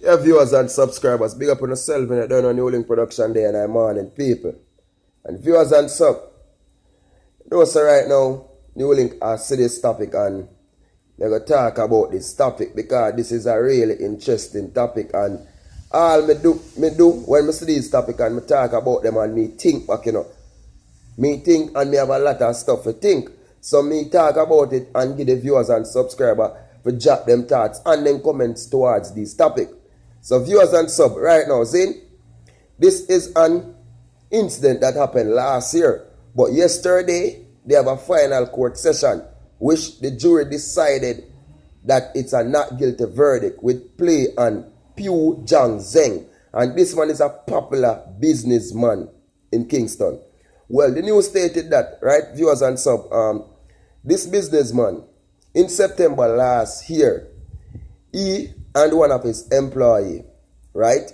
Yeah, viewers and subscribers, big up on yourself when you're done on New Link Production Day and I'm morning people. And viewers and sub, so right now, New Link has see this topic and they're going to talk about this topic because this is a really interesting topic, and all me do when I see this topic and me talk about them and me think back, me think and me have a lot of stuff to think. So me talk about it and give the viewers and subscribers to jot them thoughts and then comments towards this topic. So viewers and sub, right now, Zin, this is an incident that happened last year. But yesterday, they have a final court session, which the jury decided that it's a not guilty verdict with play on Pew Jang Zeng. And this man is a popular businessman in Kingston. Well, the news stated that, right, viewers and sub, this businessman, in September last year, he and one of his employees, right,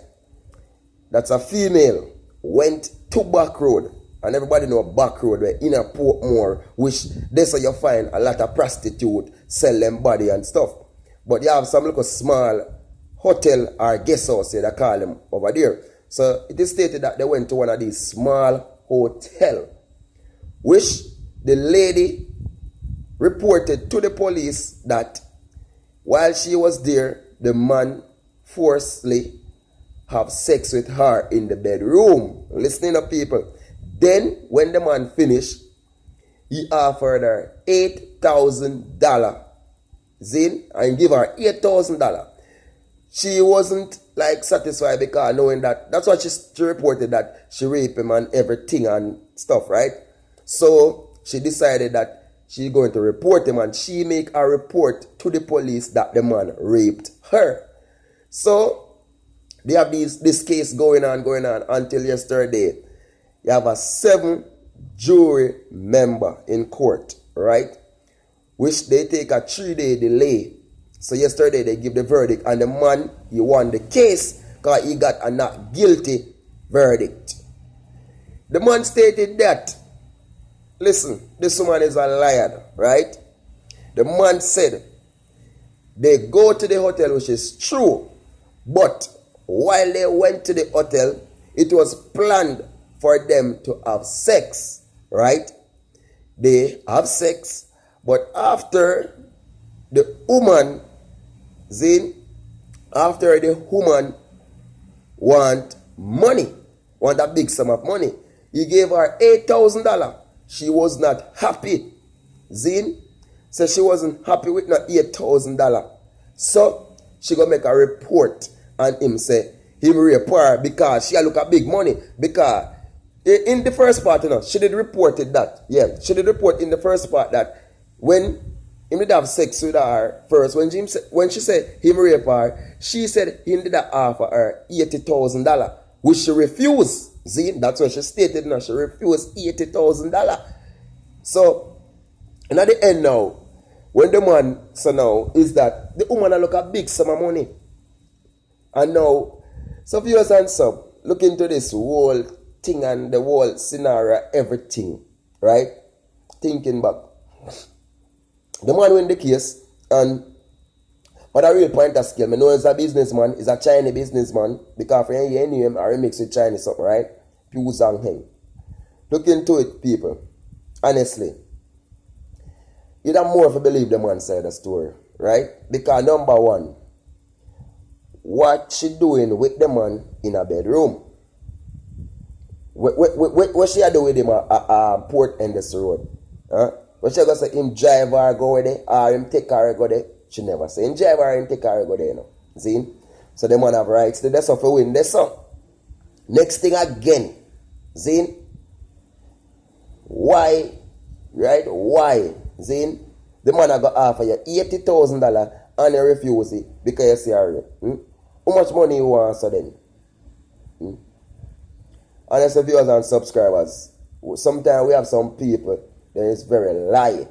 that's a female, went to back road. And everybody know back road where in a Portmore, which that's where you find a lot of prostitutes sell them body and stuff. But you have some little small hotel or guest house, they call them over there. So it is stated that they went to one of these small hotel, which the lady reported to the police that while she was there, the man forcibly have sex with her in the bedroom. Listening to people. Then, when the man finished, he offered her $8,000. Zin, and give her $8,000. She wasn't like satisfied because knowing that, that's what she reported, that she raped him and everything and stuff, right? So, she decided that she's going to report him, and she make a report to the police that the man raped her. So, they have this case going on until yesterday. You have a 7 jury member in court, right? Which they take a 3-day delay. So yesterday they give the verdict, and the man, he won the case because he got a not guilty verdict. The man stated that, listen, this woman is a liar, right? The man said they go to the hotel, which is true, but while they went to the hotel, it was planned for them to have sex, right? They have sex, but after the woman, after the woman want money, want a big sum of money, he gave her $8,000. She was not happy. So she wasn't happy with not $8,000. So she gonna make a report and him say him rape her because she look at big money. Because in the first part, she did reported that. Yeah, she did report in the first part that when him did have sex with her first, when she said him rape her, she said him did offer her $80,000, which she refused. See, that's what she stated now. She refused $80,000. So, and at the end now, when the man so now is that the woman look a big sum of money. And now, so viewers and sub, look into this whole thing and the whole scenario, everything, right? Thinking back. The man win the case, and what a real point of skill, I know he's a businessman, he's a Chinese businessman, because for any name, I remix with Chinese something, right? Pu Zhang Heng. Look into it, people. Honestly. You'd have more to believe the man side of the story, right? Because number one, what she doing with the man in a bedroom? What she do with him at Port Enders Road? Huh? What she gonna say him drive her go there or him take her go there? She never say him drive her him take her go there, you know. See? So the man have rights to this for win this song. Next thing again. See? Why? Right? Why? See? The man have got offer you $80,000 and you refuse it because you see her. How much money you want so then? And as viewers and subscribers, sometimes we have some people that is very lie.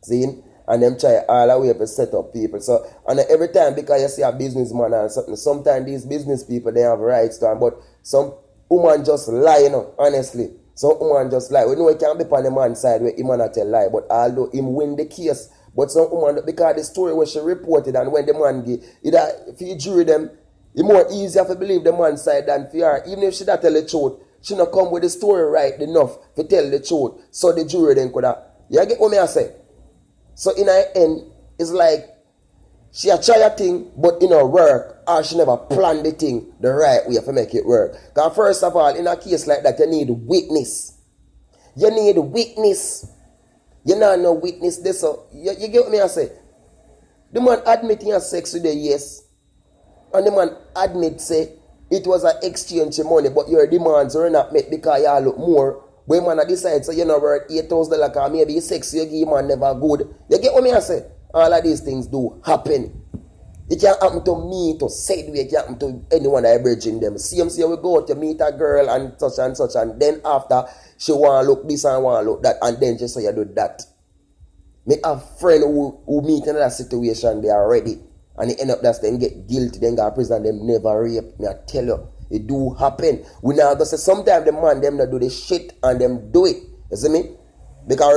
See? And them try all the way to set up people. So, and every time, because you see a businessman and something, sometimes these business people, they have rights to them, but some woman just lie, honestly. Some woman just lie. We know it can't be on the man's side where he man not tell lie, but although him win the case, but some woman, because the story where she reported and when the man give, either if you jury them, It's more easier to believe the man's side than for her. Even if she not tell the truth, she not come with the story right enough to tell the truth. So the jury then could have. You get what I say? So in her end, it's like she a try a thing, but in her work, or she never planned the thing the right way to make it work. Because first of all, in a case like that, you need witness. You need witness. You not no witness this. So you get what I say? The man admit he has sex with the yes. And the man admit say it was an exchange of money, but your demands were not met because you look more. When man decide so you know worth $8,000 because maybe sex you give man never good. You get what I say? All of these things do happen. It can happen to me, to say it can happen to anyone that I bridging them. Same we go to meet a girl and such, and then after she want to look this and want to look that, and then she say you do that. Me have friend who meet in that situation, they are ready. And they end up that then get guilty, then go to prison, them never rape. Me I tell you, it do happen. We now go say sometimes the man them not do the shit and them do it. You see me? Because